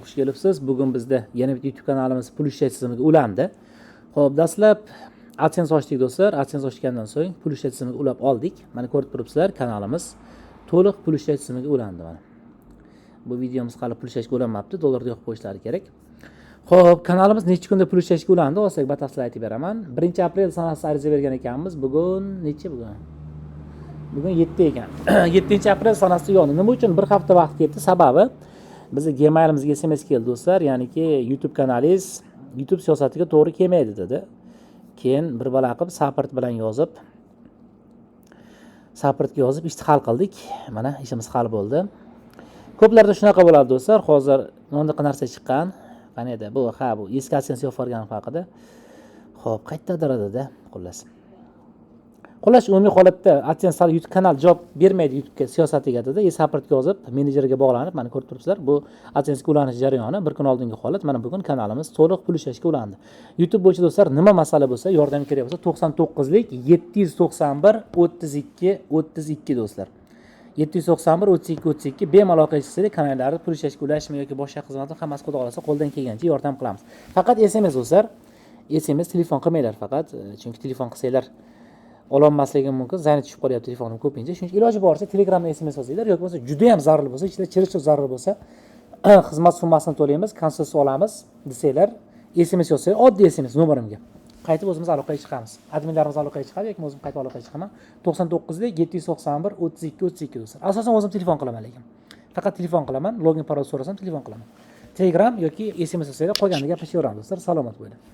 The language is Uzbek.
Xush kelibsiz. Bugun bizda yana bitta YouTube kanalimiz pul ishlash tizimiga ulandi. Xo'p, dastlab AdSense ochdik do'stlar. AdSense ochgandan so'ng pul ishlash tizimiga ulab oldik. Mana ko'rib turibsizlar, kanalimiz to'liq pul ishlash tizimiga ulandi mana. Bu videomiz hali pul ishlashga ulanmabdi, dollarda yo'q qo'yishlari kerak. Xo'p, kanalimiz necha kunda pul ishlashga ulandi? O'sak batafsil aytib beraman. 1-aprel sanasi ariza bergan ekanmiz. Bugun necha bugun? Bugun 7 ekan. 7-aprel sanasi yo'qdi. Nima uchun bir hafta vaqt ketdi? Sababi bizning Gmailimizga SMS keldi do'stlar, ya'niki YouTube kanalingiz YouTube siyosatiga to'g'ri kelmaydi dedi. Keyin bir bala qilib Saport bilan yozib, Saportga yozib ishni hal qildik. Mana ishimiz hal bo'ldi. Ko'plarda shunaqa bo'ladi do'stlar. Hozir nondaqa narsa chiqqan. Qani edi? Bu eski AdSense yo'q bo'lganim haqida. Xo'p, qayerdadir edi-da, xullas. Xullas, umumiy holatda AdSense YouTube kanal javob bermaydi YouTube siyosatiga dedi. Saportga yozib, menejerga bog'lanib, mana ko'rib turibsizlar, bu AdSense ga ulanish jarayoni bir kun oldingi holat. Mana bugun kanalimiz to'liq pul ishlashga ulandi. YouTube bo'yicha do'stlar, nima masala bo'lsa, yordam kerak bo'lsa 99 lik 791 32 32 do'stlar. 791 32 32 bemalol qilishsangiz kanallarni pul ishlashga ulashmi yoki boshqa xizmatni hammasi xudo xolasa qo'ldan kelgancha yordam qilamiz. Faqat SMS do'stlar, SMS telefon qilmanglar faqat, chunki telefon qilsanglar ololmasligim mumkin. Zaynat tushib qolyapti telefonim ko'pincha. Shuning uchun iloji boricha Telegramdan SMS yozinglar yoki bo'lmasa juda ham zarur bo'lsa, ichida chirish zarur bo'lsa, xizmat summasini to'laymiz, konsultatsiya olamiz desanglar, SMS yozsanglar, oddiy SMS nomerimga qaytib o'zimiz aloqaga chiqamiz. Adminlarimiz aloqaga chiqadi yoki o'zim qaytib aloqaga chiqaman. 99 lik 791 32 32 do'stlar. Asosan o'zim telefon qilaman lekin. Faqat telefon qilaman, login parol so'rasam telefon qilaman. Telegram yoki SMS yozsanglar, qolganini gaplashaveramiz do'stlar. Salomat bo'ling.